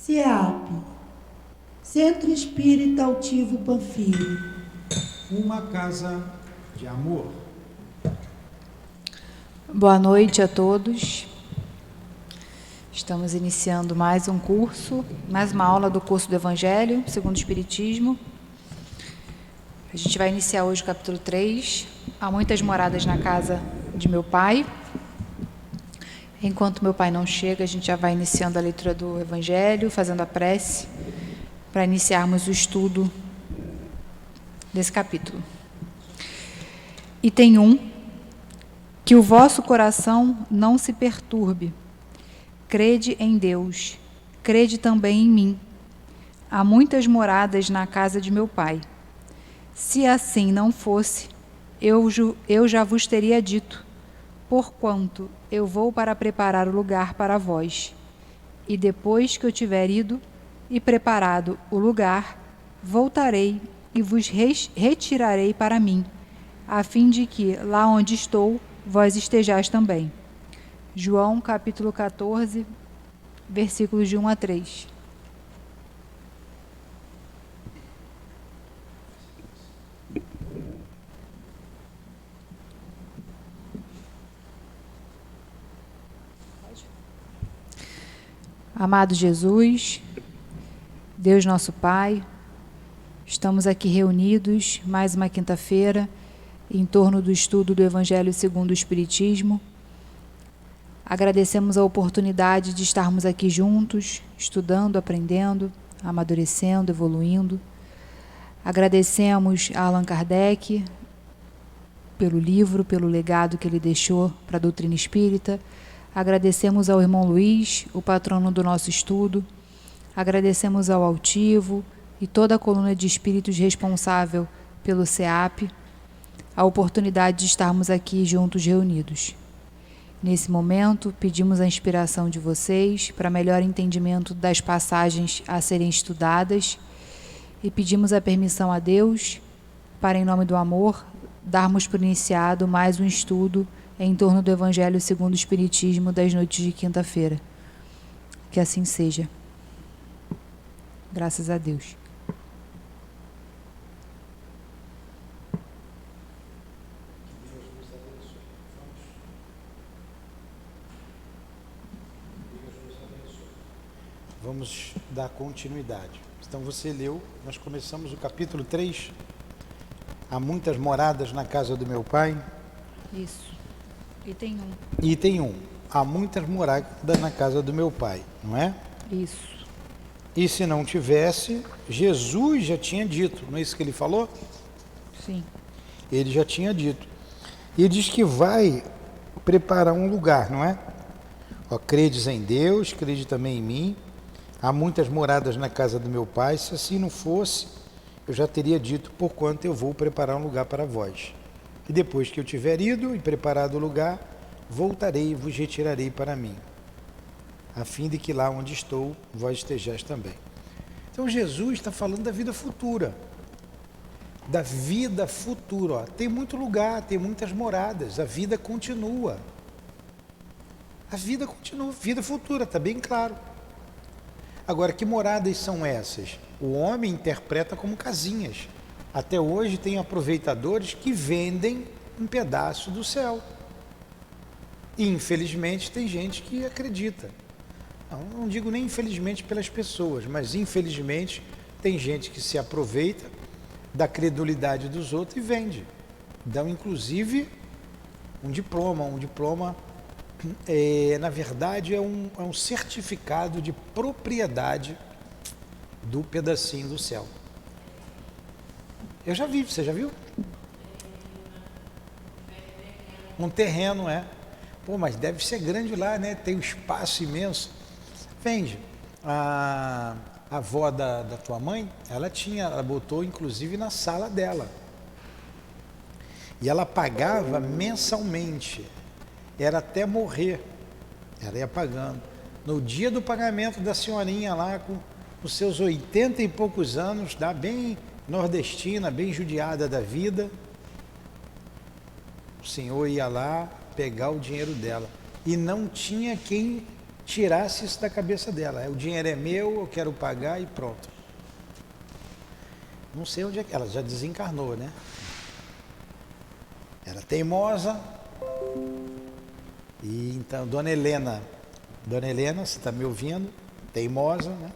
CEAP, Centro Espírita Altivo Panfiro. Uma casa de amor. Boa noite a todos. Estamos iniciando mais um curso, mais uma aula do curso do Evangelho, segundo o Espiritismo. A gente vai iniciar hoje o capítulo 3. Há muitas moradas na casa de meu pai. Enquanto meu pai não chega, a gente já vai iniciando a leitura do Evangelho, fazendo a prece, para iniciarmos o estudo desse capítulo. Item 1. Que o vosso coração não se perturbe. Crede em Deus, crede também em mim. Há muitas moradas na casa de meu pai. Se assim não fosse, eu já vos teria dito, porquanto eu vou para preparar o lugar para vós. E depois que eu tiver ido e preparado o lugar, voltarei e vos retirarei para mim, a fim de que, lá onde estou, vós estejais também. João, capítulo 14, versículos de 1 a 3. Amado Jesus, Deus nosso Pai, estamos aqui reunidos mais uma quinta-feira em torno do estudo do Evangelho segundo o Espiritismo. Agradecemos a oportunidade de estarmos aqui juntos, estudando, aprendendo, amadurecendo, evoluindo. Agradecemos a Allan Kardec pelo livro, pelo legado que ele deixou para a doutrina espírita. Agradecemos ao irmão Luiz, o patrono do nosso estudo. Agradecemos ao Altivo e toda a coluna de espíritos responsável pelo CEAP, a oportunidade de estarmos aqui juntos reunidos. Nesse momento, pedimos a inspiração de vocês para melhor entendimento das passagens a serem estudadas e pedimos a permissão a Deus para, em nome do amor, darmos por iniciado mais um estudo em torno do Evangelho segundo o Espiritismo das noites de quinta-feira. Que assim seja. Graças a Deus. Vamos dar continuidade. Então você leu, nós começamos o capítulo 3. Há muitas moradas na casa do meu pai. Isso. Item 1. Item 1. Há muitas moradas na casa do meu pai, não é? Isso. E se não tivesse, Jesus já tinha dito, não é isso que ele falou? Sim. Ele já tinha dito. E ele diz que vai preparar um lugar, não é? Ó, credes em Deus, crede também em mim. Há muitas moradas na casa do meu pai, se assim não fosse, eu já teria dito, porquanto eu vou preparar um lugar para vós. E depois que eu tiver ido e preparado o lugar, voltarei e vos retirarei para mim, a fim de que lá onde estou, vós estejais também. Então Jesus está falando da vida futura. Da vida futura. Ó. Tem muito lugar, tem muitas moradas, a vida continua. A vida continua, vida futura, está bem claro. Agora, que moradas são essas? O homem interpreta como casinhas. Até hoje tem aproveitadores que vendem um pedaço do céu. E, infelizmente, tem gente que acredita. Não digo nem infelizmente pelas pessoas, mas infelizmente tem gente que se aproveita da credulidade dos outros e vende. Dão, inclusive, um diploma. Na verdade, é um certificado de propriedade do pedacinho do céu. Eu já vi, você já viu? Um terreno, é. Pô, mas deve ser grande lá, né? Tem um espaço imenso. Vende. A avó da tua mãe, ela botou inclusive na sala dela. E ela pagava mensalmente. Era até morrer. Ela ia pagando. No dia do pagamento da senhorinha lá, com os seus 80 e poucos anos, bem nordestina, bem judiada da vida, o senhor ia lá pegar o dinheiro dela. E não tinha quem tirasse isso da cabeça dela. O dinheiro é meu, eu quero pagar e pronto. Não sei onde é que ela já desencarnou, né? Era teimosa. E então, Dona Helena, você está me ouvindo? Teimosa, né?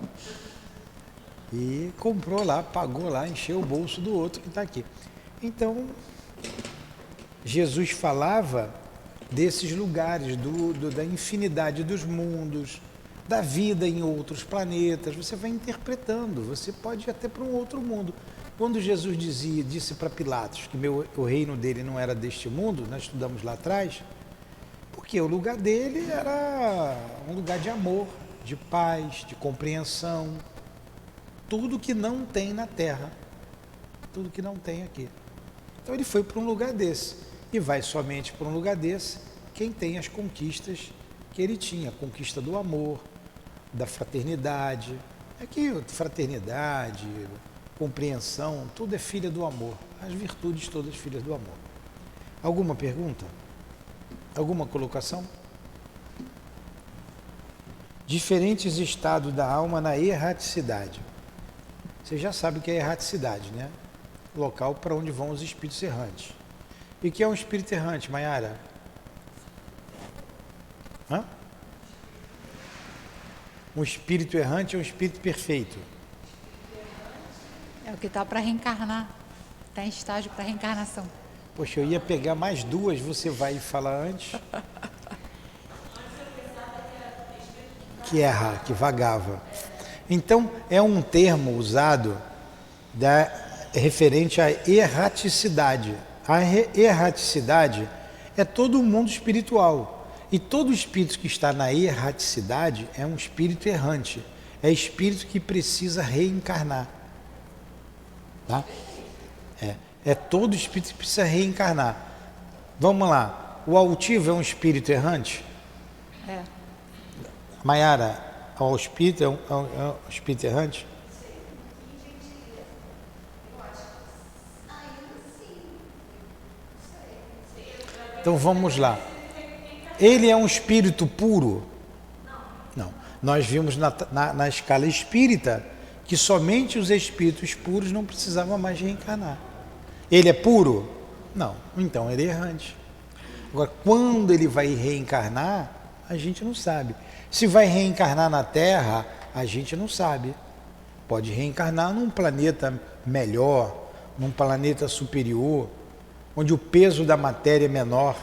E comprou lá, pagou lá, encheu o bolso do outro que está aqui. Então, Jesus falava desses lugares, da infinidade dos mundos, da vida em outros planetas. Você vai interpretando, você pode ir até para um outro mundo. Quando Jesus disse para Pilatos que o reino dele não era deste mundo, nós estudamos lá atrás, porque o lugar dele era um lugar de amor, de paz, de compreensão, tudo que não tem na Terra, tudo que não tem aqui. Então ele foi para um lugar desse, e vai somente para um lugar desse quem tem as conquistas que ele tinha, a conquista do amor, da fraternidade. Aqui, fraternidade, compreensão, tudo é filha do amor, as virtudes todas filhas do amor. Alguma pergunta? Alguma colocação? Diferentes estados da alma na erraticidade. Você já sabe o que é erraticidade, né? Local para onde vão os espíritos errantes. E o que é um espírito errante, Maiara? Hã? Um espírito errante é um espírito perfeito. É o que está para reencarnar. Está em estágio para reencarnação. Poxa, eu ia pegar mais duas, você vai falar antes. Que erra, que vagava. Então, é um termo usado referente à erraticidade. A erraticidade é todo o mundo espiritual. E todo espírito que está na erraticidade é um espírito errante. É espírito que precisa reencarnar. Tá? É todo espírito que precisa reencarnar. Vamos lá. O altivo é um espírito errante? É. Maiara, o espírito é um espírito errante? Então vamos lá. Ele é um espírito puro? Não. Nós vimos na escala espírita que somente os espíritos puros não precisavam mais reencarnar. Ele é puro? Não. Então ele é errante. Agora, quando ele vai reencarnar, a gente não sabe. Se vai reencarnar na Terra, a gente não sabe. Pode reencarnar num planeta melhor, num planeta superior, onde o peso da matéria é menor.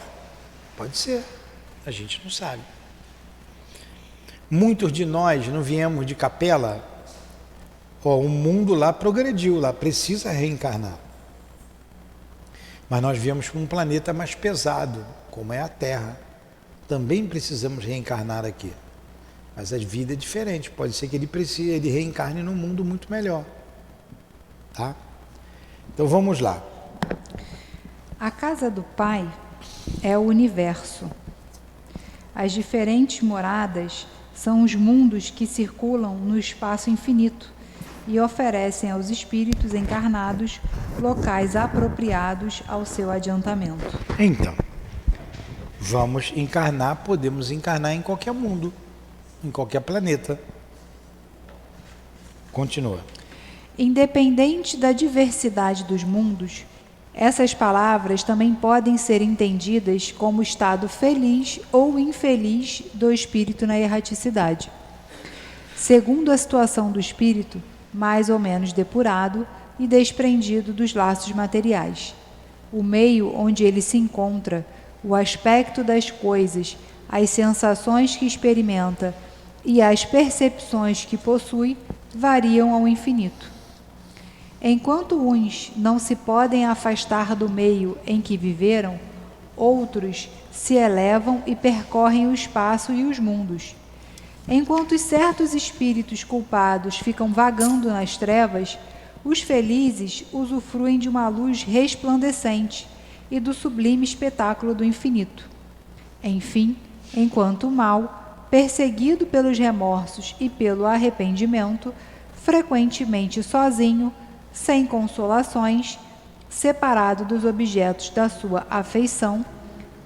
Pode ser. A gente não sabe. Muitos de nós não viemos de capela. O mundo lá progrediu, lá precisa reencarnar. Mas nós viemos para um planeta mais pesado, como é a Terra. Também precisamos reencarnar aqui. Mas a vida é diferente. Pode ser que ele reencarne num mundo muito melhor. Tá? Então vamos lá. A casa do Pai é o universo. As diferentes moradas são os mundos que circulam no espaço infinito e oferecem aos espíritos encarnados locais apropriados ao seu adiantamento. Então, vamos encarnar, podemos encarnar em qualquer mundo, em qualquer planeta. Continua. Independente da diversidade dos mundos, essas palavras também podem ser entendidas como estado feliz ou infeliz do espírito na erraticidade. Segundo a situação do espírito, mais ou menos depurado e desprendido dos laços materiais, o meio onde ele se encontra, o aspecto das coisas, as sensações que experimenta e as percepções que possui variam ao infinito. Enquanto uns não se podem afastar do meio em que viveram, outros se elevam e percorrem o espaço e os mundos. Enquanto certos espíritos culpados ficam vagando nas trevas, os felizes usufruem de uma luz resplandecente e do sublime espetáculo do infinito. Enfim, enquanto o mal, perseguido pelos remorsos e pelo arrependimento, frequentemente sozinho, sem consolações, separado dos objetos da sua afeição,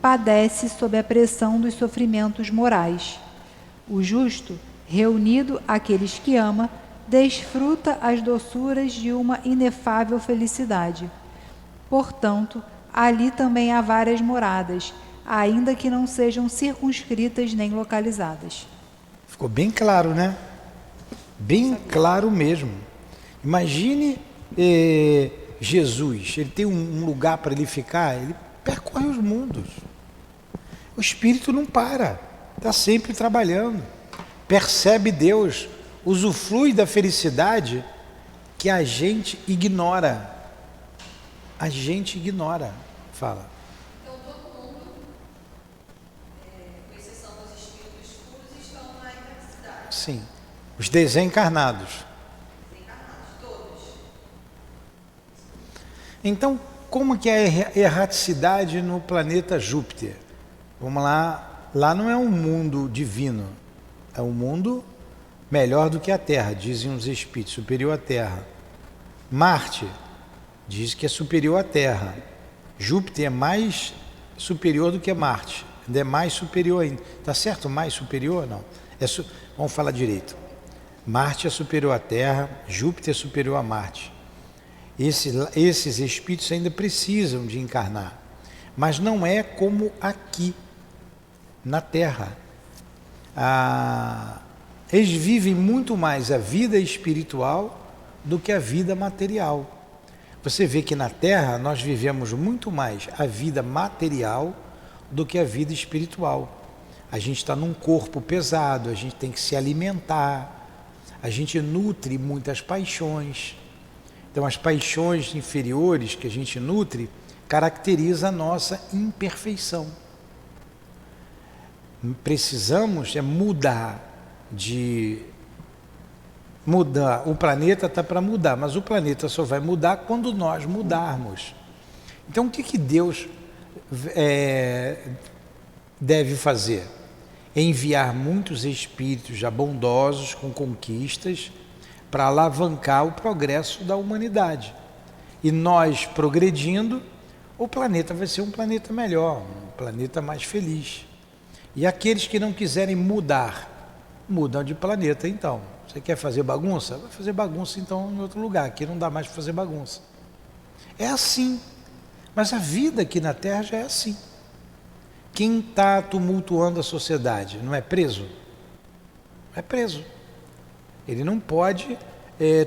padece sob a pressão dos sofrimentos morais. O justo, reunido àqueles que ama, desfruta as doçuras de uma inefável felicidade. Portanto, ali também há várias moradas, ainda que não sejam circunscritas nem localizadas. Ficou bem claro, né? Bem claro mesmo. Imagine Jesus, ele tem um lugar para ele ficar, ele percorre os mundos. O Espírito não para, está sempre trabalhando. Percebe Deus, usufrui da felicidade que a gente ignora. A gente ignora. Fala. Então todo mundo, com exceção dos espíritos puros, estão na erraticidade. Sim. Os desencarnados. Desencarnados, todos. Então, como que é a erraticidade no planeta Júpiter? Vamos lá, lá não é um mundo divino, é um mundo melhor do que a Terra, dizem os espíritos, superior à Terra. Marte diz que é superior à Terra. Júpiter é mais superior do que Marte, ainda é mais superior ainda. Tá certo? Mais superior? Não. Vamos falar direito. Marte é superior à Terra, Júpiter é superior a Marte. Esses espíritos ainda precisam de encarnar, mas não é como aqui, na Terra. Eles vivem muito mais a vida espiritual do que a vida material. Você vê que na Terra nós vivemos muito mais a vida material do que a vida espiritual. A gente está num corpo pesado, a gente tem que se alimentar, a gente nutre muitas paixões. Então as paixões inferiores que a gente nutre caracteriza a nossa imperfeição. Precisamos mudar. O planeta está para mudar, mas o planeta só vai mudar quando nós mudarmos. Então o que Deus deve fazer? Enviar muitos espíritos já bondosos com conquistas para alavancar o progresso da humanidade. E nós progredindo, o planeta vai ser um planeta melhor, um planeta mais feliz. E aqueles que não quiserem mudar, mudam de planeta então. Você quer fazer bagunça? Vai fazer bagunça então em outro lugar, aqui não dá mais para fazer bagunça. É assim, mas a vida aqui na Terra já é assim. Quem está tumultuando a sociedade não é preso? É preso. Ele não pode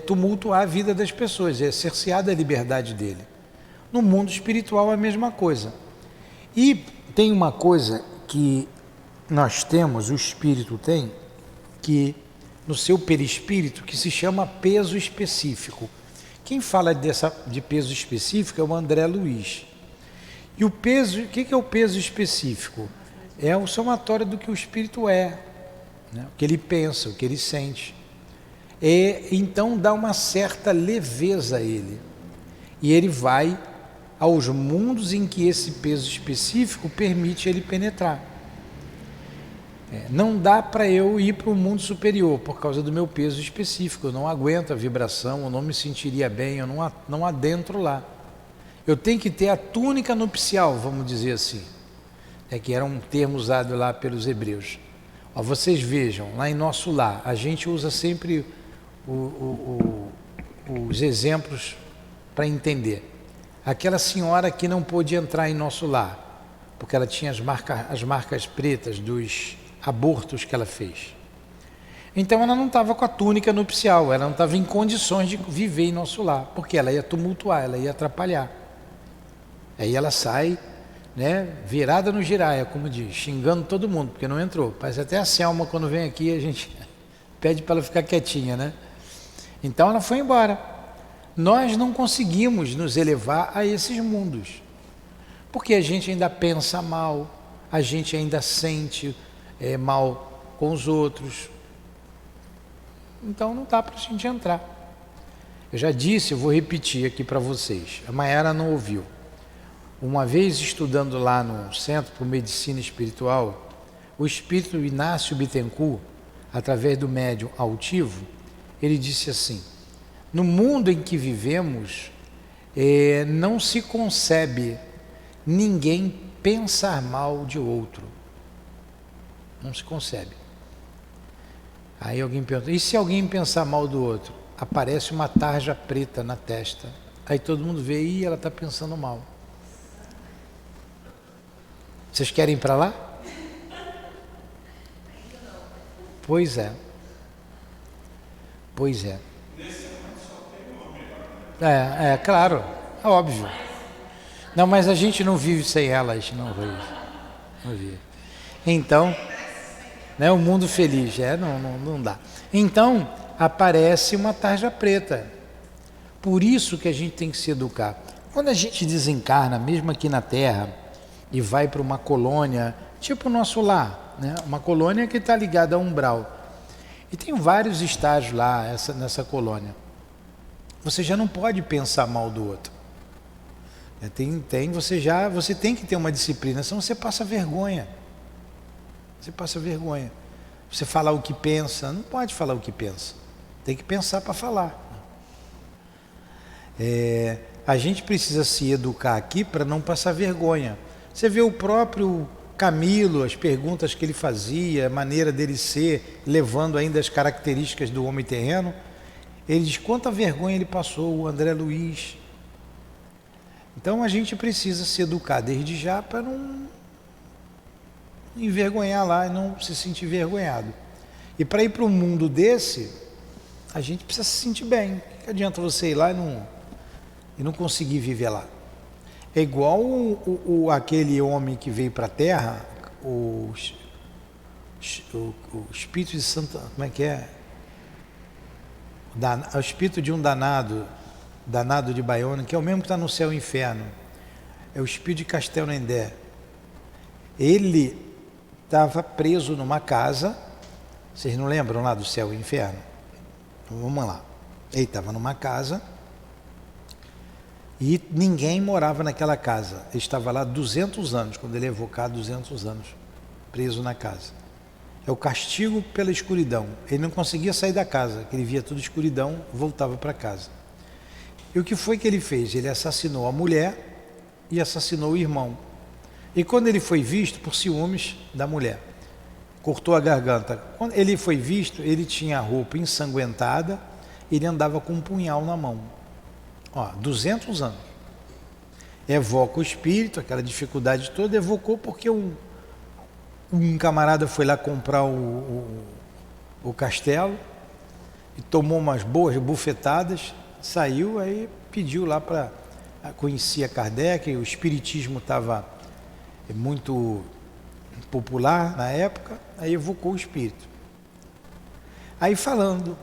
tumultuar a vida das pessoas, é cerceada a liberdade dele. No mundo espiritual é a mesma coisa. E tem uma coisa que nós temos, o espírito tem, que no seu perispírito, que se chama peso específico. Quem fala de peso específico é o André Luiz. E o peso, o que é o peso específico? É o somatório do que o espírito é, né? O que ele pensa, o que ele sente. Então dá uma certa leveza a ele. E ele vai aos mundos em que esse peso específico permite ele penetrar. Não dá para eu ir para o mundo superior por causa do meu peso específico. Eu não aguento a vibração, eu não me sentiria bem, eu não adentro lá. Eu tenho que ter a túnica nupcial, vamos dizer assim, que era um termo usado lá pelos hebreus. Vocês vejam, lá em nosso lar, a gente usa sempre os exemplos para entender. Aquela senhora que não pôde entrar em nosso lar, porque ela tinha as marcas pretas dos abortos que ela fez. Então ela não estava com a túnica nupcial, ela não estava em condições de viver em nosso lar, porque ela ia tumultuar, ela ia atrapalhar. Aí ela sai, virada no giraia, como diz, xingando todo mundo, porque não entrou. Parece até a Selma, quando vem aqui, a gente pede para ela ficar quietinha, né? Então ela foi embora. Nós não conseguimos nos elevar a esses mundos, porque a gente ainda pensa mal, a gente ainda sente mal com os outros. Então não dá para a gente entrar. Eu já disse, eu vou repetir aqui para vocês. A Maiara não ouviu. Uma vez estudando lá no Centro por Medicina Espiritual, o espírito Inácio Bittencourt, através do médium altivo, ele disse assim: no mundo em que vivemos, não se concebe ninguém pensar mal de outro. Não se concebe. Aí alguém pergunta, e se alguém pensar mal do outro? Aparece uma tarja preta na testa. Aí todo mundo vê, e ela está pensando mal. Vocês querem ir para lá? Pois é. Pois é. Claro, é óbvio. Não, mas a gente não vive sem elas, não vive. Então, né, o mundo feliz, não dá. Então, aparece uma tarja preta. Por isso que a gente tem que se educar. Quando a gente desencarna, mesmo aqui na Terra, e vai para uma colônia, tipo o nosso lar, né? Uma colônia que está ligada a umbral. E tem vários estágios lá nessa colônia. Você já não pode pensar mal do outro. Você tem que ter uma disciplina, senão você passa vergonha. Você falar o que pensa, não pode falar o que pensa. Tem que pensar para falar. A gente precisa se educar aqui para não passar vergonha. Você vê o próprio Camilo, as perguntas que ele fazia, a maneira dele ser, levando ainda as características do homem terreno. Ele diz quanta vergonha ele passou, o André Luiz. Então a gente precisa se educar desde já para não envergonhar lá e não se sentir envergonhado. E para ir para um mundo desse, a gente precisa se sentir bem. Não adianta você ir lá e não conseguir viver lá. É igual aquele homem que veio para a Terra, o espírito de Santa... Como é que é? O espírito de um danado de Baiona, que é o mesmo que está no céu e inferno. É o espírito de Castelnendé. Ele estava preso numa casa. Vocês não lembram lá do céu e inferno? Então, vamos lá. Ele estava numa casa e ninguém morava naquela casa. Ele estava lá 200 anos, quando ele é evocado, 200 anos, preso na casa. É o castigo pela escuridão. Ele não conseguia sair da casa, ele via tudo escuridão, voltava para casa. E o que foi que ele fez? Ele assassinou a mulher e assassinou o irmão. E quando ele foi visto, por ciúmes da mulher, cortou a garganta. Quando ele foi visto, ele tinha a roupa ensanguentada, ele andava com um punhal na mão. 200 anos. Evoca o espírito, aquela dificuldade toda, evocou porque um camarada foi lá comprar o castelo e tomou umas boas bufetadas, saiu, aí pediu lá para... Conhecia Kardec, o espiritismo estava muito popular na época, aí evocou o espírito. Aí falando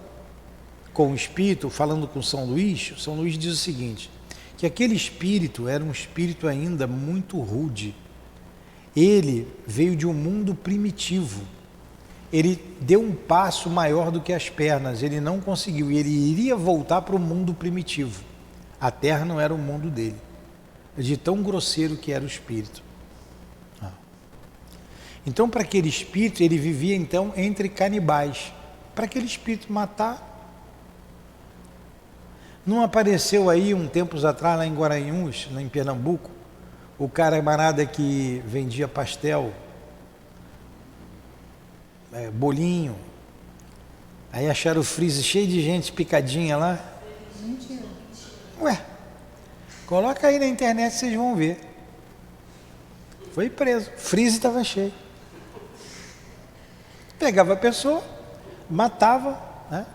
com o espírito, falando com São Luís diz o seguinte, que aquele espírito era um espírito ainda muito rude. Ele veio de um mundo primitivo. Ele deu um passo maior do que as pernas, ele não conseguiu, e ele iria voltar para o mundo primitivo. A terra não era o mundo dele, de tão grosseiro que era o espírito. Então, para aquele espírito, ele vivia então entre canibais. Para aquele espírito matar. Não apareceu aí, tempos atrás, lá em Guaranhuns, lá em Pernambuco, o camarada que vendia pastel, bolinho, aí acharam o freezer cheio de gente picadinha lá. Mentira. Ué, coloca aí na internet, vocês vão ver. Foi preso, o freezer estava cheio. Pegava a pessoa, matava, né?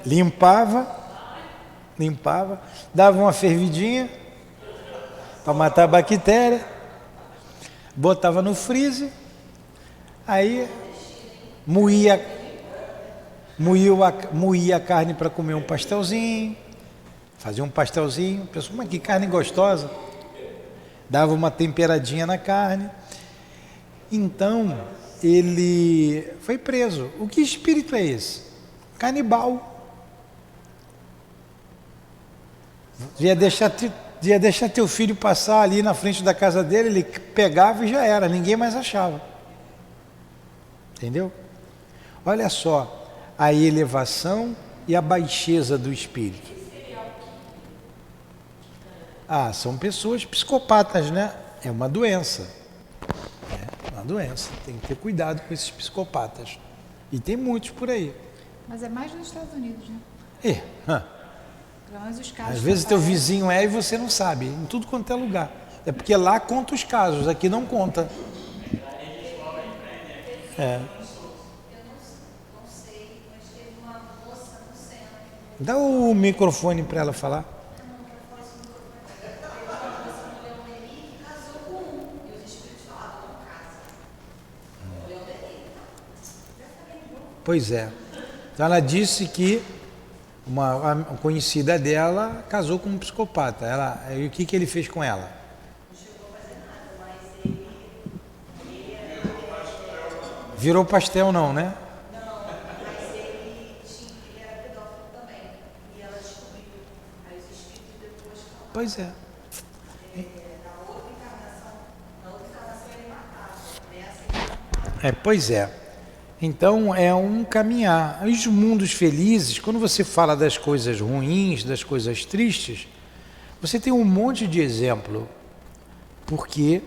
limpava, dava uma fervidinha para matar a bactéria, botava no freezer, aí moía a carne para comer um pastelzinho, fazia um pastelzinho, pessoal, mas que carne gostosa, dava uma temperadinha na carne. Então ele foi preso. O que espírito é esse? Canibal. Ia deixar teu filho passar ali na frente da casa dele, ele pegava e já era, ninguém mais achava. Entendeu? Olha só a elevação e a baixeza do espírito. São pessoas psicopatas, né? É uma doença. É uma doença. Tem que ter cuidado com esses psicopatas. E tem muitos por aí. Mas é mais nos Estados Unidos, né? Pelo menos os casos. Às vezes que teu aparecem. vizinho é e você não sabe, em tudo quanto é lugar. É porque lá conta os casos, aqui não conta. É. Dá o microfone para ela falar. Pois é. Então ela disse que uma conhecida dela casou com um psicopata. E o que ele fez com ela? Virou pastel não, né? Pois é. Pois é. Então é um caminhar. Os mundos felizes, quando você fala das coisas ruins, das coisas tristes, você tem um monte de exemplo, porque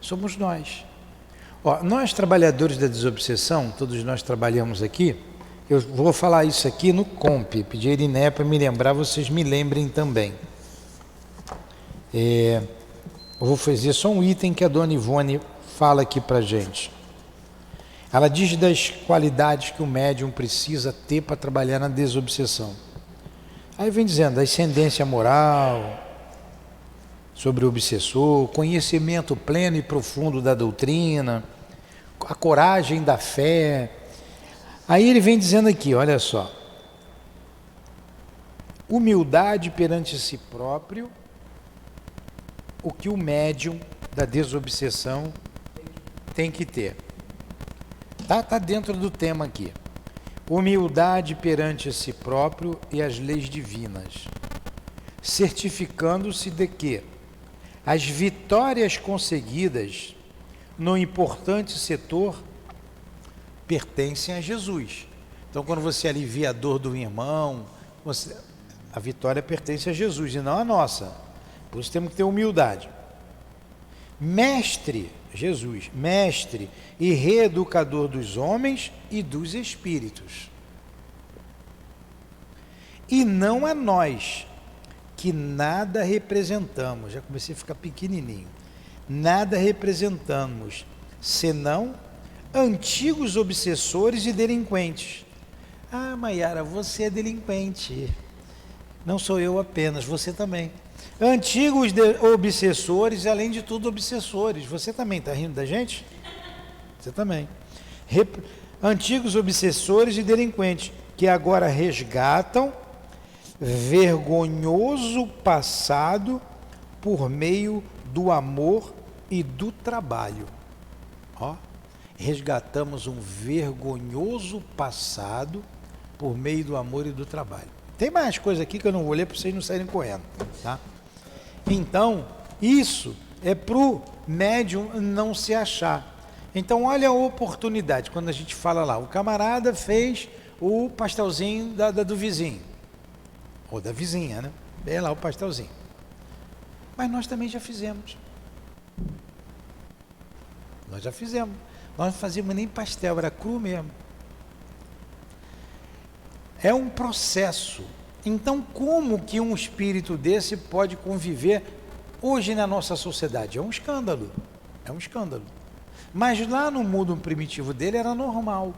somos nós. Ó, nós trabalhadores da desobsessão, todos nós trabalhamos aqui, eu vou falar isso aqui no COMP, pedir a Iriné para me lembrar, vocês me lembrem também. Eu vou fazer só um item que a dona Ivone fala aqui para a gente. Ela diz das qualidades que o médium precisa ter para trabalhar na desobsessão. Aí vem dizendo ascendência moral, sobre o obsessor, conhecimento pleno e profundo da doutrina, a coragem da fé. Aí ele vem dizendo aqui, olha só, humildade perante si próprio, o que o médium da desobsessão tem que ter. Tá dentro do tema aqui. Humildade perante si próprio e as leis divinas, certificando-se de que as vitórias conseguidas no importante setor pertencem a Jesus. Então, quando você alivia a dor do irmão, a vitória pertence a Jesus e não a nossa. Por isso temos que ter humildade. Mestre, Jesus, mestre e reeducador dos homens e dos espíritos. E não a nós, que nada representamos, já comecei a ficar pequenininho, nada representamos, senão antigos obsessores e delinquentes. Ah, Maiara, você é delinquente. Não sou eu apenas, você também. Antigos obsessores e, além de tudo, obsessores. Você também está rindo da gente? Você também. Antigos obsessores e delinquentes, que agora resgatam vergonhoso passado por meio do amor e do trabalho. Ó, resgatamos um vergonhoso passado por meio do amor e do trabalho. Tem mais coisa aqui que eu não vou ler para vocês não saírem correndo, tá? Então, isso é para o médium não se achar. Então, olha a oportunidade, quando a gente fala lá, o camarada fez o pastelzinho do vizinho, ou da vizinha, né? Vem lá o pastelzinho. Mas nós também já fizemos. Nós já fizemos. Nós não fazíamos nem pastel, era cru mesmo. É um processo. Então, como que um espírito desse pode conviver hoje na nossa sociedade? É um escândalo. É um escândalo. Mas lá no mundo primitivo dele era normal.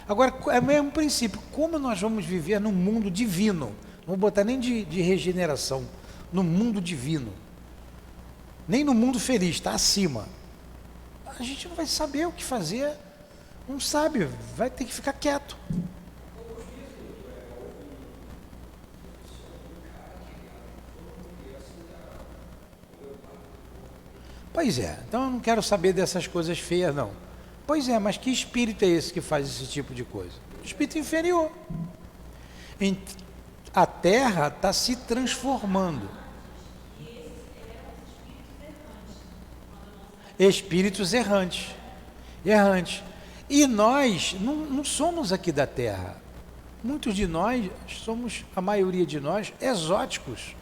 Agora, é o mesmo princípio. Como nós vamos viver no mundo divino? Não vou botar nem de regeneração. No mundo divino. Nem no mundo feliz, está acima. A gente não vai saber o que fazer. Não sabe, vai ter que ficar quieto. Pois é, então eu não quero saber dessas coisas feias não. Pois é, mas que espírito é esse que faz esse tipo de coisa? Espírito inferior. A Terra está se transformando. Espíritos errantes. E nós não somos aqui da Terra. Muitos de nós somos, a maioria de nós, exóticos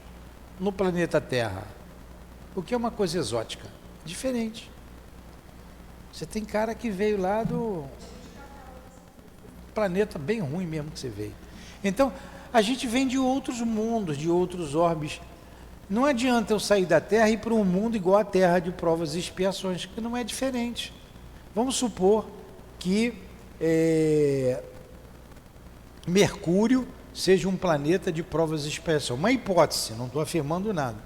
no planeta Terra. O que é uma coisa exótica? Diferente. Você tem cara que veio lá do... planeta bem ruim mesmo que você veio. Então, a gente vem de outros mundos, de outros orbes. Não adianta eu sair da Terra e ir para um mundo igual à Terra de provas e expiações, que não é diferente. Vamos supor que Mercúrio seja um planeta de provas e expiações. Uma hipótese, não estou afirmando nada.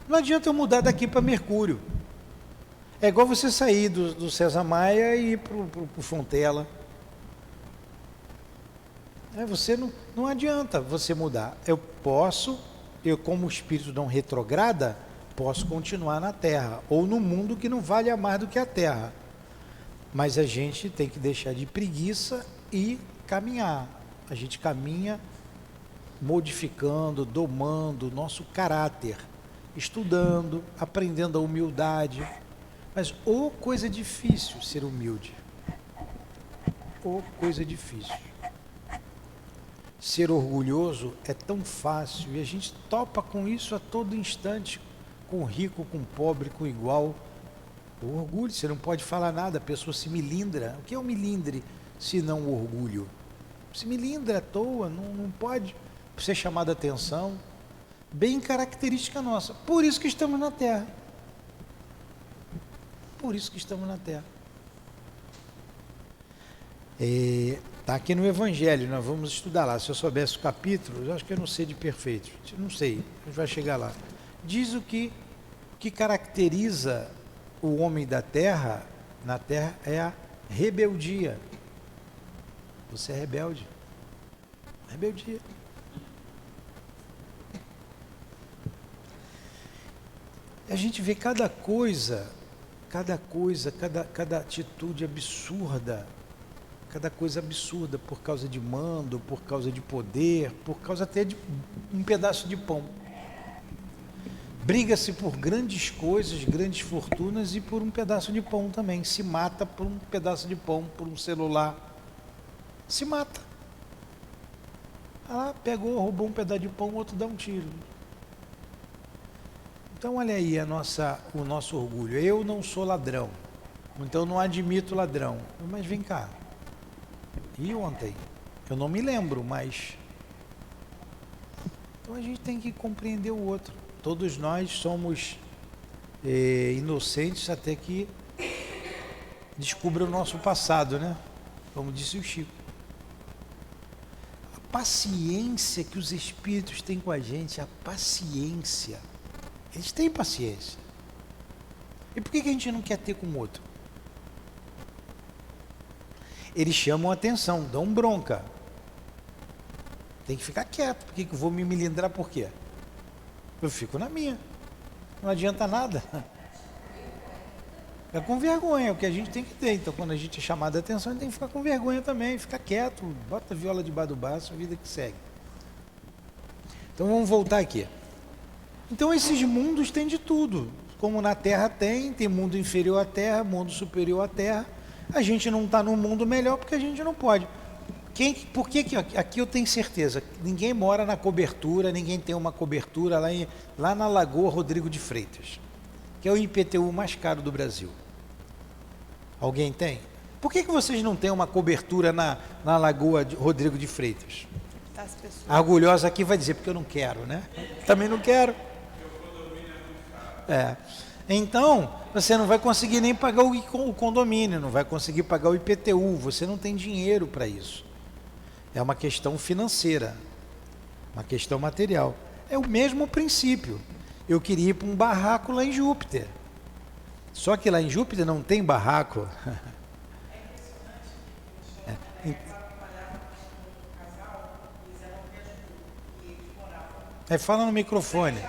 Não adianta eu mudar daqui para Mercúrio. É igual você sair do César Maia e ir para o Fontela. Você não adianta você mudar. Eu como o espírito não retrograda, posso continuar na Terra, ou no mundo que não vale mais do que a Terra. Mas a gente tem que deixar de preguiça e caminhar. A gente caminha modificando, domando o nosso caráter, estudando, aprendendo a humildade. Mas coisa difícil ser humilde. Coisa difícil. Ser orgulhoso é tão fácil e a gente topa com isso a todo instante, com rico, com pobre, com igual. O orgulho, você não pode falar nada, a pessoa se milindra. O que é um milindre se não o orgulho? Se milindra à toa, não pode ser chamado a atenção. Bem característica nossa. Por isso que estamos na Terra. Por isso que estamos na Terra. Está aqui no Evangelho, nós vamos estudar lá. Se eu soubesse o capítulo, eu acho que eu não sei de perfeito. Não sei, a gente vai chegar lá. Diz o que caracteriza o homem da Terra, na Terra, é a rebeldia. Você é rebelde. Rebeldia. A gente vê cada coisa, cada atitude absurda, cada coisa absurda por causa de mando, por causa de poder, por causa até de um pedaço de pão. Briga-se por grandes coisas, grandes fortunas e por um pedaço de pão também. Se mata por um pedaço de pão, por um celular. Se mata. Pegou, roubou um pedaço de pão, o outro dá um tiro. Então olha aí o nosso orgulho. Eu não sou ladrão, então não admito ladrão. Mas vem cá. E ontem? Eu não me lembro, mas... Então a gente tem que compreender o outro. Todos nós somos inocentes até que descubra o nosso passado, né? Como disse o Chico. A paciência que os espíritos têm com a gente, a paciência. Eles têm paciência. E por que a gente não quer ter com o outro? Eles chamam a atenção, dão bronca. Tem que ficar quieto. Por que eu vou me milindrar por quê? Eu fico na minha. Não adianta nada. Fica com vergonha, é o que a gente tem que ter. Então, quando a gente é chamado a atenção, a gente tem que ficar com vergonha também. Ficar quieto, bota a viola debaixo do braço, a vida que segue. Então, vamos voltar aqui. Então, esses mundos têm de tudo. Como na Terra tem mundo inferior à Terra, mundo superior à Terra. A gente não está no mundo melhor porque a gente não pode. Por que aqui eu tenho certeza? Ninguém mora na cobertura, ninguém tem uma cobertura lá na Lagoa Rodrigo de Freitas, que é o IPTU mais caro do Brasil. Alguém tem? Por que vocês não têm uma cobertura na Lagoa Rodrigo de Freitas? A orgulhosa aqui vai dizer, porque eu não quero, né? Também não quero. Então, você não vai conseguir nem pagar o condomínio, não vai conseguir pagar o IPTU, você não tem dinheiro para isso. É uma questão financeira, uma questão material. É o mesmo princípio. Eu queria ir para um barraco lá em Júpiter. Só que lá em Júpiter não tem barraco. Fala no microfone.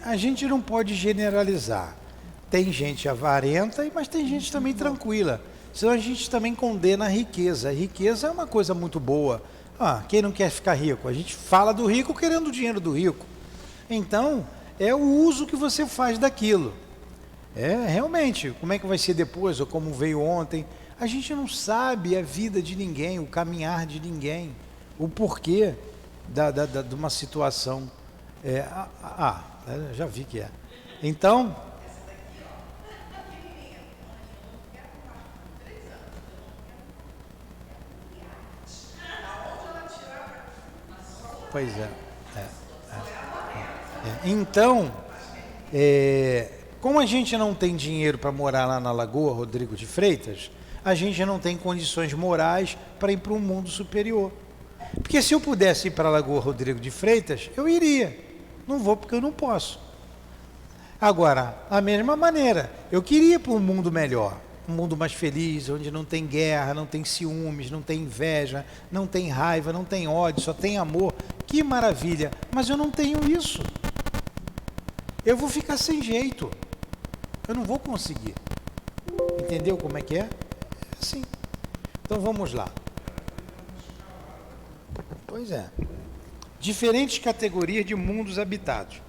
A gente não pode generalizar. Tem gente avarenta, mas tem gente também tranquila. Senão a gente também condena a riqueza. A riqueza é uma coisa muito boa. Quem não quer ficar rico? A gente fala do rico querendo o dinheiro do rico. Então, é o uso que você faz daquilo. Realmente, como é que vai ser depois, ou como veio ontem? A gente não sabe a vida de ninguém, o caminhar de ninguém, o porquê de uma situação. Já vi que é. Então, pois é. Então, como a gente não tem dinheiro para morar lá na Lagoa Rodrigo de Freitas, a gente não tem condições morais para ir para um mundo superior. Porque se eu pudesse ir para a Lagoa Rodrigo de Freitas, eu iria. Não vou porque eu não posso. Agora, a mesma maneira, eu queria ir para um mundo melhor, um mundo mais feliz, onde não tem guerra, não tem ciúmes, não tem inveja, não tem raiva, não tem ódio, só tem amor. Que maravilha! Mas eu não tenho isso. Eu vou ficar sem jeito. Eu não vou conseguir. Entendeu como é que é? É assim. Então vamos lá. Pois é. Diferentes categorias de mundos habitados.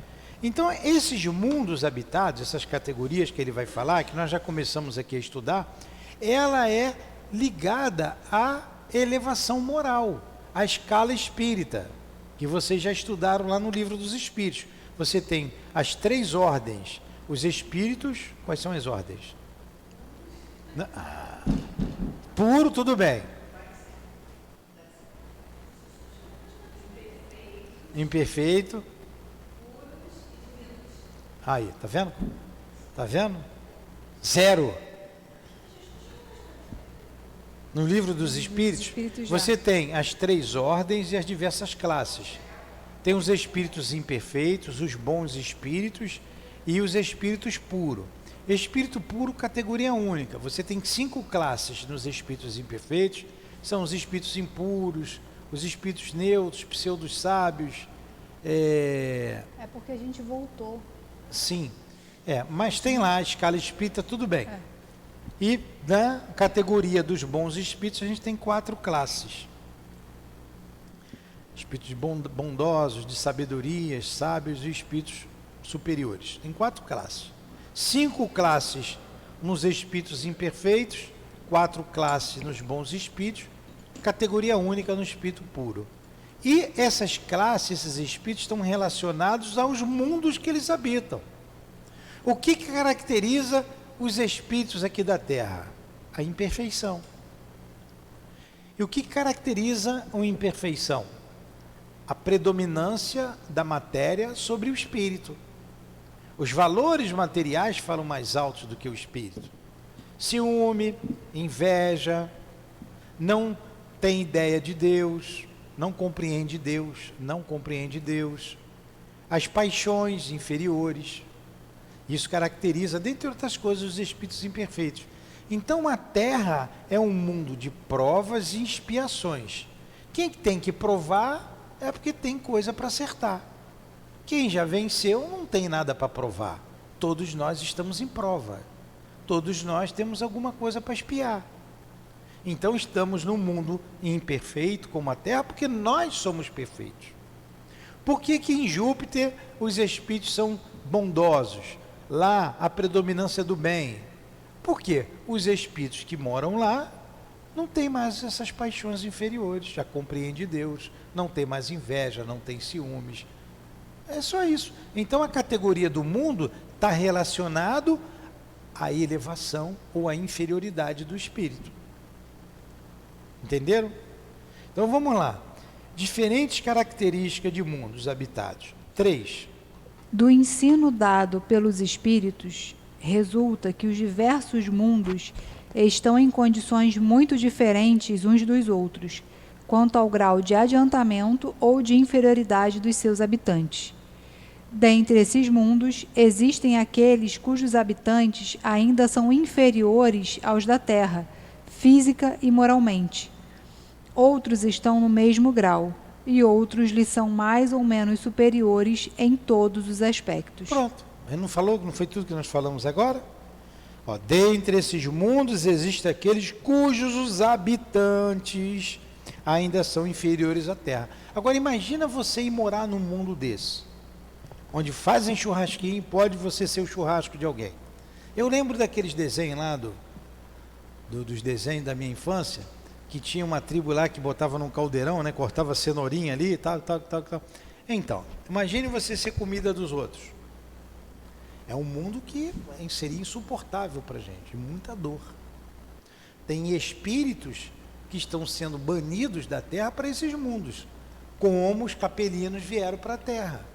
Então, esses mundos habitados, essas categorias que ele vai falar, que nós já começamos aqui a estudar, ela é ligada à elevação moral, à escala espírita, que vocês já estudaram lá no Livro dos Espíritos. Você tem as 3 ordens. Os espíritos, quais são as ordens? Puro, tudo bem. Imperfeito. Aí, tá vendo? Tá vendo? 0. No Livro dos Espíritos, você tem as 3 ordens e as diversas classes. Tem os espíritos imperfeitos, os bons espíritos e os espíritos puros. Espírito puro, categoria única. Você tem 5 classes nos espíritos imperfeitos. São os espíritos impuros, os espíritos neutros, pseudos sábios. É porque a gente voltou. Sim, mas tem lá a escala espírita, tudo bem. E na categoria dos bons espíritos a gente tem 4 classes. Espíritos bondosos, de sabedorias, sábios e espíritos superiores. Tem 4 classes. 5 classes nos espíritos imperfeitos, 4 classes nos bons espíritos, categoria única no espírito puro. E essas classes, esses espíritos, estão relacionados aos mundos que eles habitam. O que caracteriza os espíritos aqui da Terra? A imperfeição. E o que caracteriza a imperfeição? A predominância da matéria sobre o espírito. Os valores materiais falam mais altos do que o espírito. Ciúme, inveja, não tem ideia de Deus, não compreende Deus, as paixões inferiores. Isso caracteriza, dentre outras coisas, os espíritos imperfeitos. Então a Terra é um mundo de provas e expiações. Quem tem que provar é porque tem coisa para acertar. Quem já venceu não tem nada para provar. Todos nós estamos em prova. Todos nós temos alguma coisa para expiar. Então estamos num mundo imperfeito como a Terra, porque nós somos perfeitos. Por que em Júpiter os espíritos são bondosos? Lá a predominância do bem. Por quê? Os espíritos que moram lá não têm mais essas paixões inferiores, já compreende Deus, não tem mais inveja, não tem ciúmes. É só isso. Então a categoria do mundo está relacionado à elevação ou à inferioridade do espírito. Entenderam? Então vamos lá. Diferentes características de mundos habitados. 3. Do ensino dado pelos espíritos, resulta que os diversos mundos estão em condições muito diferentes uns dos outros, quanto ao grau de adiantamento ou de inferioridade dos seus habitantes. Dentre esses mundos, existem aqueles cujos habitantes ainda são inferiores aos da Terra, física e moralmente. Outros estão no mesmo grau, e outros lhe são mais ou menos superiores em todos os aspectos. Pronto. Ele não falou, não foi tudo que nós falamos agora? Ó, dentre esses mundos existem aqueles cujos os habitantes ainda são inferiores à Terra. Agora imagina você ir morar num mundo desse, onde fazem churrasquinho, pode você ser o churrasco de alguém. Eu lembro daqueles desenhos lá, dos desenhos da minha infância, que tinha uma tribo lá que botava num caldeirão, né, cortava cenourinha ali e tal. Então, imagine você ser comida dos outros. É um mundo que seria insuportável para a gente, muita dor. Tem espíritos que estão sendo banidos da Terra para esses mundos, como os capelinos vieram para a Terra.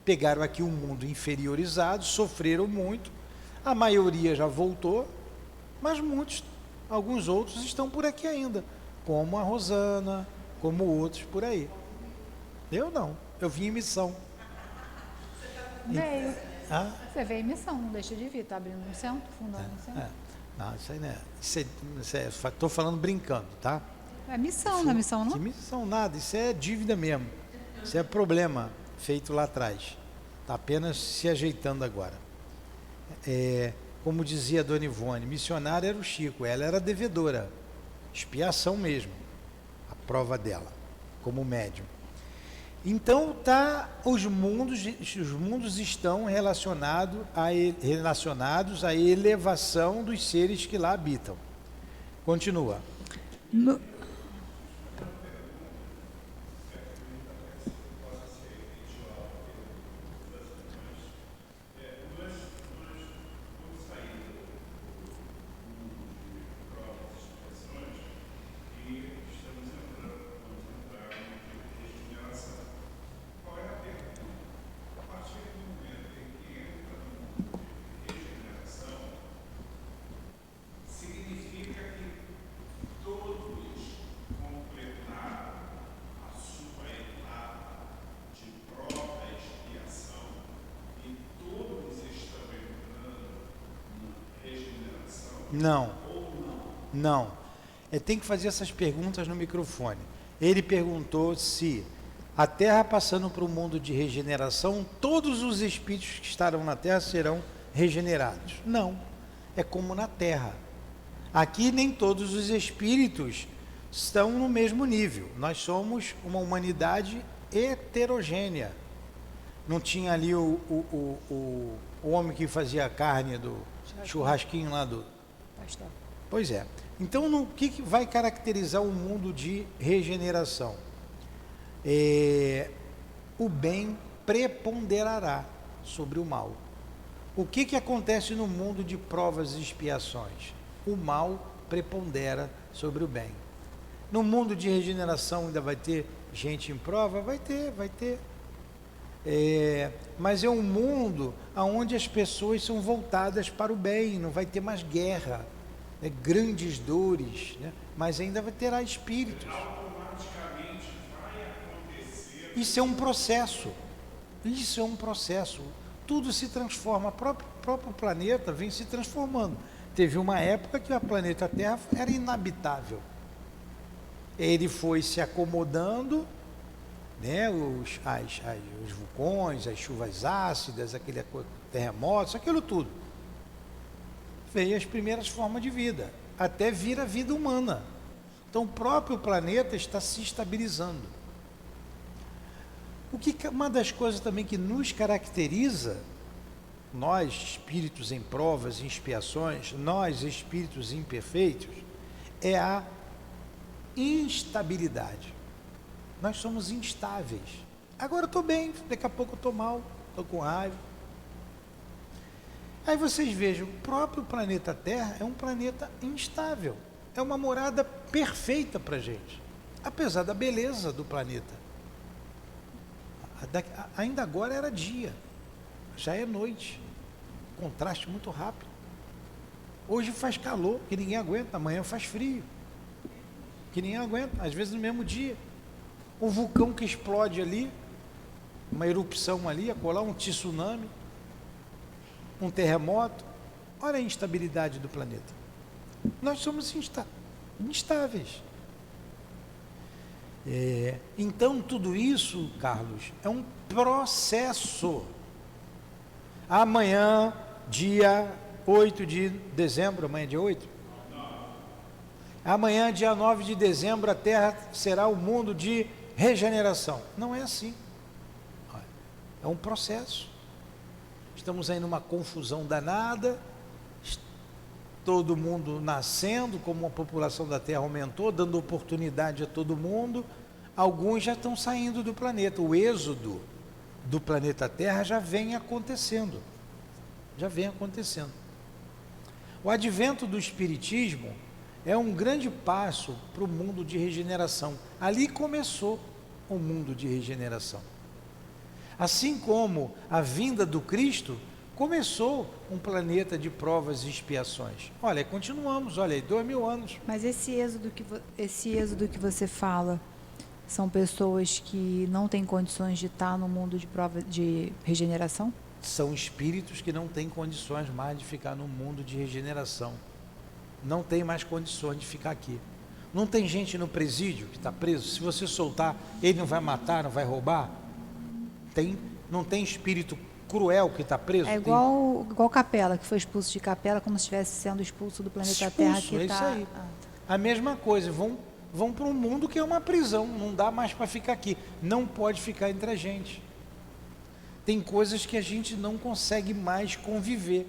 Pegaram aqui um mundo inferiorizado, sofreram muito, a maioria já voltou, mas alguns outros estão por aqui ainda, como a Rosana, como outros por aí. Eu não, eu vim em missão. Veio. Ah? Você veio em missão, não deixa de vir. Tá abrindo um centro, fundando um centro. Não, isso aí não é. Estou falando brincando, tá? É missão, não é missão, não? Que missão nada, isso é dívida mesmo. Isso é problema feito lá atrás. Está apenas se ajeitando agora. Como dizia a Dona Ivone, missionária era o Chico, ela era devedora. Expiação mesmo, a prova dela, como médium. Então os mundos estão relacionados à elevação dos seres que lá habitam. Continua. Não. Tem que fazer essas perguntas no microfone. Ele perguntou se a Terra passando para o mundo de regeneração, todos os espíritos que estarão na Terra serão regenerados. Não. É como na Terra. Aqui nem todos os espíritos estão no mesmo nível. Nós somos uma humanidade heterogênea. Não tinha ali o homem que fazia a carne do churrasquinho lá do... Pastor. Pois é. Então, o que vai caracterizar o mundo de regeneração? O bem preponderará sobre o mal. O que acontece no mundo de provas e expiações? O mal prepondera sobre o bem. No mundo de regeneração ainda vai ter gente em prova? Vai ter. Mas é um mundo onde as pessoas são voltadas para o bem, não vai ter mais guerra, grandes dores, né? Mas ainda terá espíritos. Automaticamente vai acontecer. Isso é um processo. Tudo se transforma, o próprio planeta vem se transformando. Teve uma época que o planeta Terra era inabitável. Ele foi se acomodando, né, os vulcões, as chuvas ácidas, aquele terremotos, aquilo tudo. Veio as primeiras formas de vida, até vir a vida humana. Então o próprio planeta está se estabilizando. Uma das coisas também que nos caracteriza, nós espíritos em provas e expiações, nós espíritos imperfeitos, é a instabilidade. Nós somos instáveis. Agora eu estou bem, daqui a pouco eu estou mal, estou com raiva. Aí vocês vejam, o próprio planeta Terra é um planeta instável. É uma morada perfeita para a gente, apesar da beleza do planeta. Ainda agora era dia, já é noite, contraste muito rápido. Hoje faz calor, que ninguém aguenta, amanhã faz frio, que ninguém aguenta, às vezes no mesmo dia. Um vulcão que explode ali, uma erupção ali, acolá um tsunami, um terremoto. Olha a instabilidade do planeta. Nós somos instáveis. Então tudo isso, Carlos, é um processo. Amanhã, dia 8 de dezembro, amanhã é dia 8? Amanhã, dia 9 de dezembro, a Terra será o mundo de regeneração. Não é assim. É um processo. Estamos aí numa confusão danada, todo mundo nascendo, como a população da Terra aumentou, dando oportunidade a todo mundo. Alguns já estão saindo do planeta. O êxodo do planeta Terra já vem acontecendo. Já vem acontecendo. O advento do Espiritismo é um grande passo para o mundo de regeneração. Ali começou o mundo de regeneração. Assim como a vinda do Cristo começou um planeta de provas e expiações. Olha, continuamos, olha aí, 2000 anos. Mas esse êxodo que você fala, são pessoas que não têm condições de estar no mundo de prova de regeneração? São espíritos que não têm condições mais de ficar no mundo de regeneração. Não tem mais condições de ficar aqui. Não tem gente no presídio que está preso, se você soltar, ele não vai matar, não vai roubar? Não tem espírito cruel que está preso? É igual Capela, que foi expulso de Capela, como se estivesse sendo expulso do planeta Terra. Que é isso aí. A mesma coisa, vão para um mundo que é uma prisão, não dá mais para ficar aqui, não pode ficar entre a gente. Tem coisas que a gente não consegue mais conviver.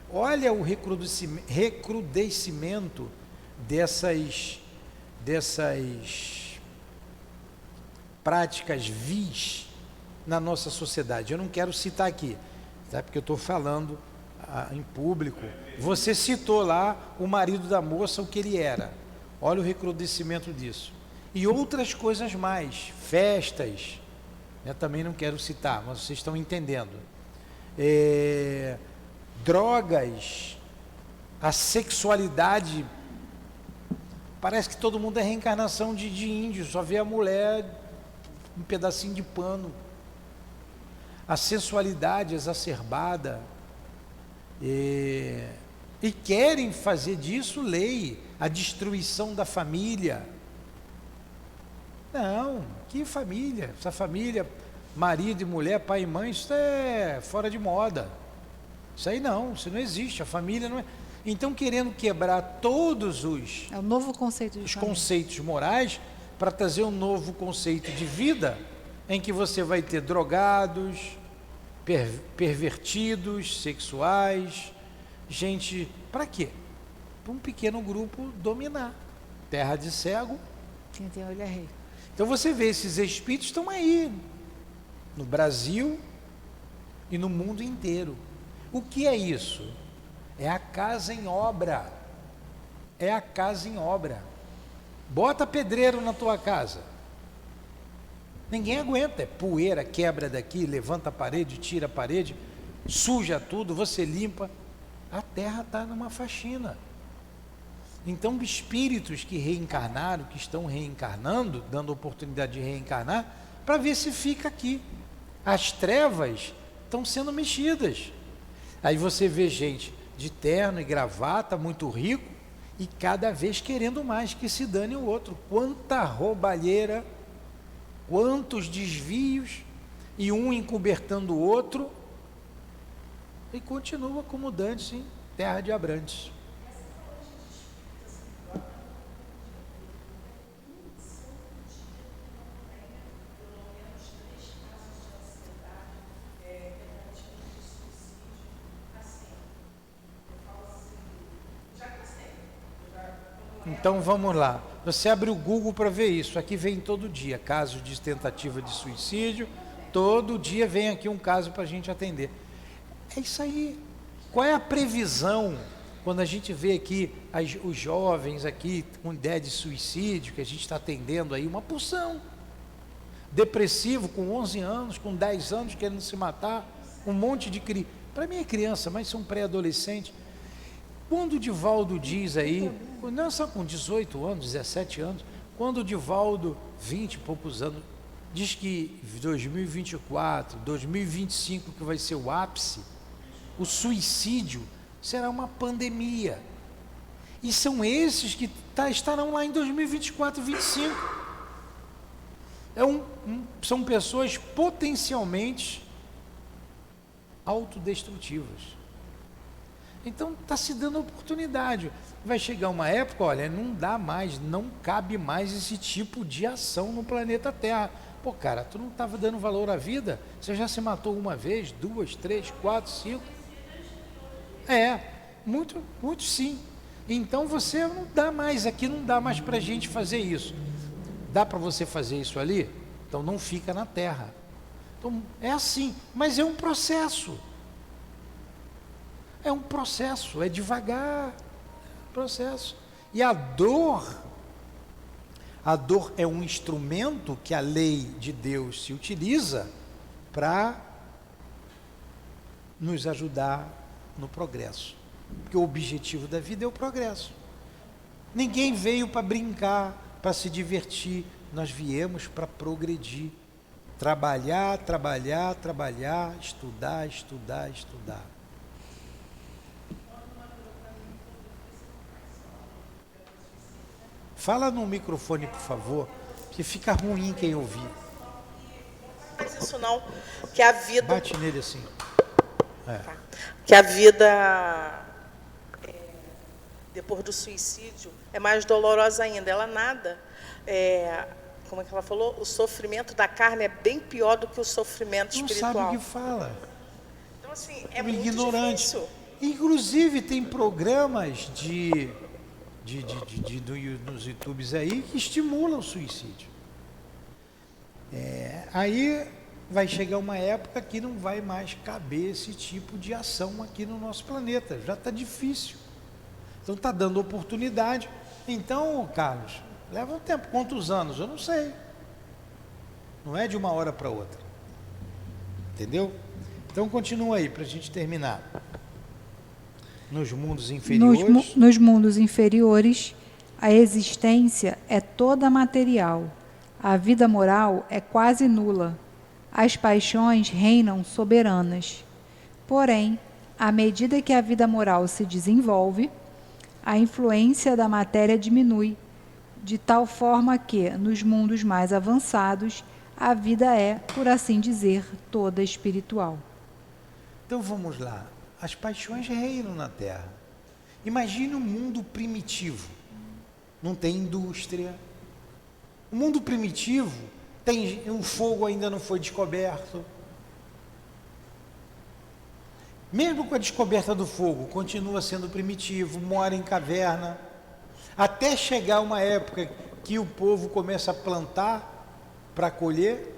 Olha o recrudescimento dessas práticas vis na nossa sociedade. Eu não quero citar aqui, tá? Porque eu estou falando em público. Você citou lá o marido da moça, o que ele era. Olha o recrudescimento disso. E outras coisas mais, festas, eu também não quero citar, mas vocês estão entendendo. Drogas, a sexualidade, parece que todo mundo é reencarnação de índio, só vê a mulher um pedacinho de pano. A sensualidade exacerbada, e querem fazer disso lei, a destruição da família. Não, que família? Essa família, marido e mulher, pai e mãe, isso é fora de moda. Isso aí não, isso não existe, a família não é. Então, querendo quebrar todos os É o novo conceito de família. Conceitos morais, para trazer um novo conceito de vida, em que você vai ter drogados, pervertidos, sexuais, gente, para quê? Para um pequeno grupo dominar. Terra de cego. Quem tem olho é rei. Então você vê, esses espíritos estão aí, no Brasil e no mundo inteiro. O que é isso? É a casa em obra. É a casa em obra. Bota pedreiro na tua casa. Ninguém aguenta, é poeira, quebra daqui, levanta a parede, tira a parede, suja tudo, você limpa. A terra está numa faxina. Então, espíritos que reencarnaram, que estão reencarnando, dando oportunidade de reencarnar, para ver se fica aqui. As trevas estão sendo mexidas. Aí você vê gente de terno e gravata, muito rico, e cada vez querendo mais que se dane o outro. Quanta roubalheira, quantos desvios, e um encobertando o outro, e continua como dantes em terra de Abrantes. Então vamos lá, você abre o Google para ver isso, aqui vem todo dia, casos de tentativa de suicídio, todo dia vem aqui um caso para a gente atender. É isso aí. Qual é a previsão, quando a gente vê aqui os jovens aqui com ideia de suicídio, que a gente está atendendo aí, uma porção, depressivo com 11 anos, com 10 anos querendo se matar, um monte de criança, para mim é criança, mas são pré-adolescentes. Quando o Divaldo diz aí, não só com 18 anos, 17 anos, quando o Divaldo, 20 e poucos anos, diz que 2024, 2025, que vai ser o ápice, o suicídio será uma pandemia. E são esses que estarão lá em 2024 e 2025. São pessoas potencialmente autodestrutivas. Então está se dando oportunidade. Vai chegar uma época, olha, não dá mais, não cabe mais esse tipo de ação no planeta Terra. Pô, cara, tu não estava dando valor à vida? Você já se matou uma vez, 2, 3, 4, 5? Muito, muito sim. Então você não dá mais, aqui não dá mais para a gente fazer isso. Dá para você fazer isso ali? Então não fica na Terra. Então é assim, mas é um processo. É um processo, é devagar, processo. E a dor é um instrumento que a lei de Deus se utiliza para nos ajudar no progresso. Porque o objetivo da vida é o progresso. Ninguém veio para brincar, para se divertir. Nós viemos para progredir. Trabalhar, trabalhar, trabalhar, estudar, estudar, estudar. Fala no microfone, por favor, que fica ruim quem ouvir. Não faz isso não, que a vida... Bate nele assim. Que a vida, depois do suicídio, é mais dolorosa ainda. Ela nada, como é que ela falou? O sofrimento da carne é bem pior do que o sofrimento espiritual. Não sabe o que fala. Então, assim, é Um muito ignorante. difícil. Inclusive, tem programas nos YouTubes aí que estimulam o suicídio. Aí vai chegar uma época que não vai mais caber esse tipo de ação aqui no nosso planeta. Já está difícil. Então está dando oportunidade. Então, Carlos, leva um tempo. Quantos anos? Eu não sei. Não é de uma hora para outra. Entendeu? Então continua aí para a gente terminar. Nos mundos inferiores. Nos mundos inferiores, a existência é toda material. A vida moral é quase nula. As paixões reinam soberanas. Porém, à medida que a vida moral se desenvolve, a influência da matéria diminui, de tal forma que, nos mundos mais avançados, a vida é, por assim dizer, toda espiritual. Então vamos lá. As paixões reinam na Terra. Imagine um mundo primitivo. Não tem indústria. O mundo primitivo, o fogo ainda não foi descoberto. Mesmo com a descoberta do fogo, continua sendo primitivo, mora em caverna. Até chegar uma época que o povo começa a plantar para colher.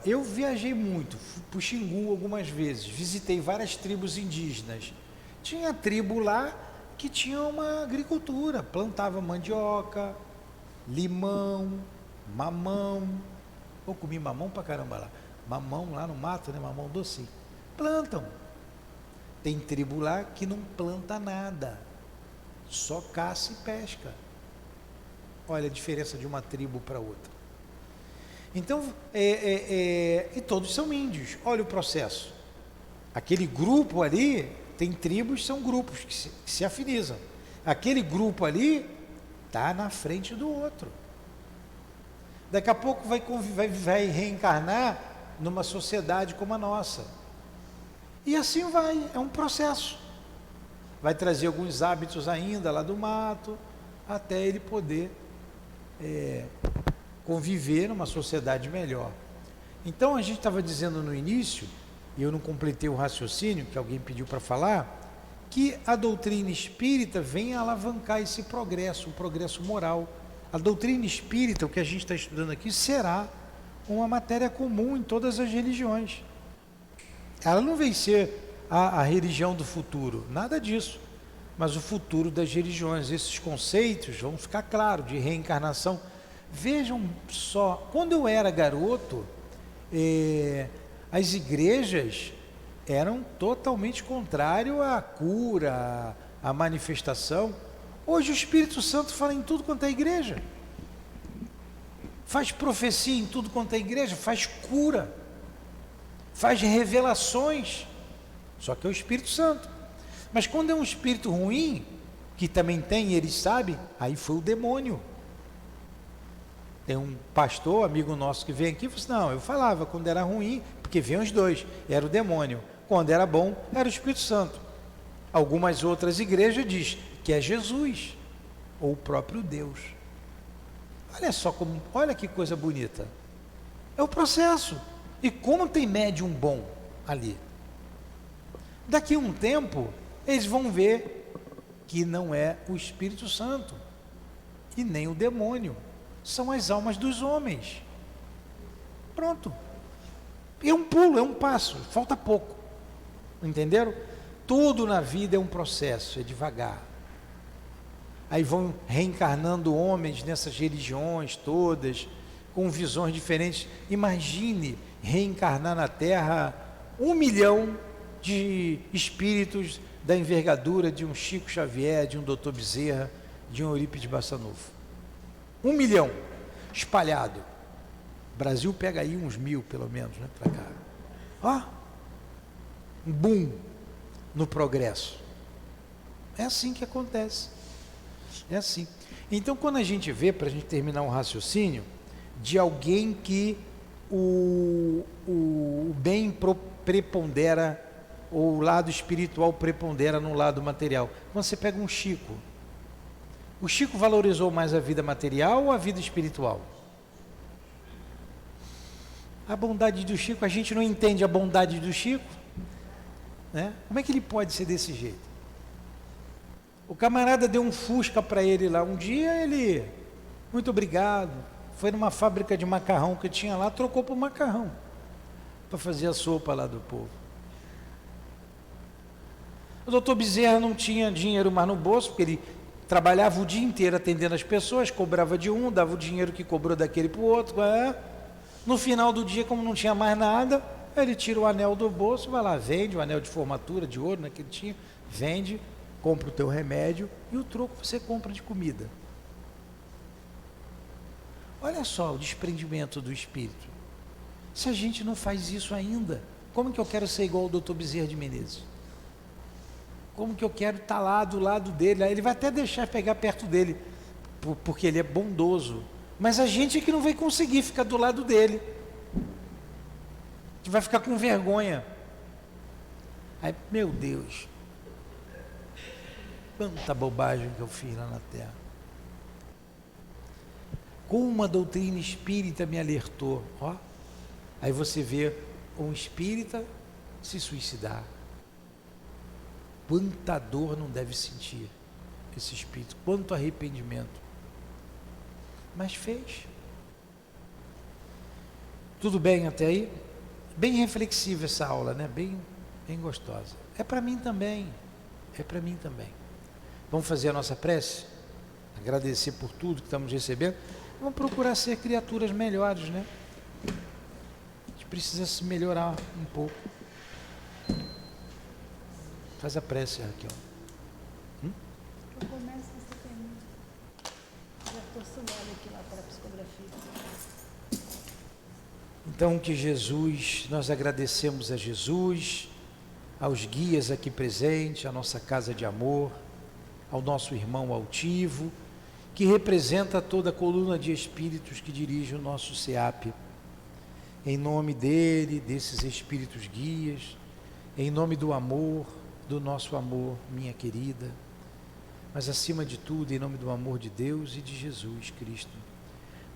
Eu viajei muito, fui para o Xingu algumas vezes, visitei várias tribos indígenas. Tinha tribo lá que tinha uma agricultura, plantava mandioca, limão, mamão. Eu comi mamão pra caramba lá. Mamão lá no mato, né? Mamão doce. Plantam. Tem tribo lá que não planta nada, só caça e pesca. Olha a diferença de uma tribo para outra. Então, e todos são índios. Olha o processo. Aquele grupo ali, tem tribos, são grupos que se afinizam. Aquele grupo ali está na frente do outro. Daqui a pouco vai reencarnar numa sociedade como a nossa. E assim vai, é um processo. Vai trazer alguns hábitos ainda lá do mato, até ele poder conviver numa sociedade melhor. Então a gente estava dizendo no início, e eu não completei o raciocínio que alguém pediu para falar, que a doutrina espírita vem alavancar esse progresso, o progresso moral. A doutrina espírita, o que a gente está estudando aqui, será uma matéria comum em todas as religiões. Ela não vem ser a religião do futuro, nada disso, mas o futuro das religiões. Esses conceitos vão ficar claros, de reencarnação. Vejam só, quando eu era garoto, as igrejas eram totalmente contrárias à cura, à manifestação. Hoje o Espírito Santo fala em tudo quanto é igreja. Faz profecia em tudo quanto é igreja, faz cura, faz revelações. Só que é o Espírito Santo. Mas quando é um espírito ruim, que também tem, eles sabem, aí foi o demônio. Tem um pastor, amigo nosso, que vem aqui e falou assim, não, eu falava quando era ruim, Porque vem os dois, era o demônio. Quando era bom, era o Espírito Santo. Algumas outras igrejas diz que é Jesus, ou o próprio Deus. Olha só como, olha que coisa bonita. É o processo. E como tem médium bom ali. Daqui a um tempo, eles vão ver que não é o Espírito Santo e nem o demônio, são as almas dos homens. Pronto. É um pulo, é um passo, falta pouco. Entenderam? Tudo na vida é um processo, é devagar. Aí vão reencarnando homens nessas religiões todas, com visões diferentes. Imagine reencarnar na Terra 1 milhão de espíritos da envergadura de um Chico Xavier, de um Dr. Bezerra, de um Eurípides Barçanufo. 1 milhão espalhado. O Brasil pega aí uns 1000 pelo menos, né, para cá. Ó, um boom no progresso. É assim que acontece. É assim. Então, quando a gente vê, para a gente terminar um raciocínio, de alguém que o bem prepondera, ou o lado espiritual prepondera no lado material. Quando você pega um Chico, o Chico valorizou mais a vida material ou a vida espiritual? A bondade do Chico, a gente não entende a bondade do Chico, né? Como é que ele pode ser desse jeito? O camarada deu um Fusca para ele lá um dia, ele, muito obrigado, foi numa fábrica de macarrão que tinha lá, trocou por macarrão para fazer a sopa lá do povo. O doutor Bezerra não tinha dinheiro mais no bolso, porque ele trabalhava o dia inteiro atendendo as pessoas, cobrava de um, dava o dinheiro que cobrou daquele para o outro. No final do dia, como não tinha mais nada, ele tira o anel do bolso, vai lá, vende o anel de formatura de ouro, né, que ele tinha, vende, compra o teu remédio e o troco você compra de comida. Olha só o desprendimento do espírito. Se a gente não faz isso ainda, como que eu quero ser igual ao doutor Bezerra de Menezes? Como que eu quero estar lá do lado dele? Ele vai até deixar pegar perto dele, porque ele é bondoso. Mas a gente é que não vai conseguir ficar do lado dele. A gente vai ficar com vergonha. Aí, meu Deus, quanta bobagem que eu fiz lá na Terra. Como a doutrina espírita me alertou. Ó, aí você vê um espírita se suicidar. Quanta dor não deve sentir esse espírito, quanto arrependimento. Mas fez. Tudo bem até aí? Bem reflexiva essa aula, né? Bem gostosa. É para mim também. É para mim também. Vamos fazer a nossa prece? Agradecer por tudo que estamos recebendo. Vamos procurar ser criaturas melhores, né? A gente precisa se melhorar um pouco. Faz a prece, Raquel. Eu começo, você termina. Já estou suando aqui lá para a psicografia. Então, que Jesus, nós agradecemos a Jesus, aos guias aqui presentes, à nossa casa de amor, ao nosso irmão altivo, que representa toda a coluna de espíritos que dirige o nosso SEAP. Em nome dele, desses espíritos guias, em nome do amor, do nosso amor, minha querida, mas acima de tudo, em nome do amor de Deus e de Jesus Cristo,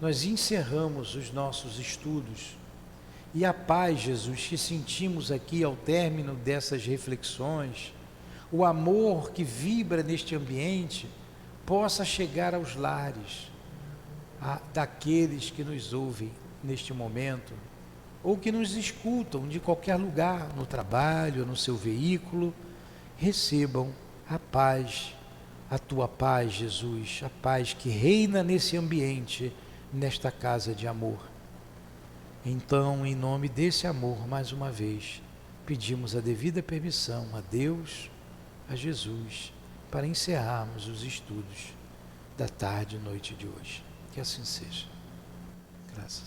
nós encerramos os nossos estudos e a paz, Jesus, que sentimos aqui ao término dessas reflexões, o amor que vibra neste ambiente, possa chegar aos lares daqueles que nos ouvem neste momento, ou que nos escutam de qualquer lugar, no trabalho, no seu veículo. Recebam a paz, a tua paz, Jesus, a paz que reina nesse ambiente, nesta casa de amor. Então, em nome desse amor, mais uma vez, pedimos a devida permissão a Deus, a Jesus, para encerrarmos os estudos da tarde e noite de hoje. Que assim seja. Graças a Deus.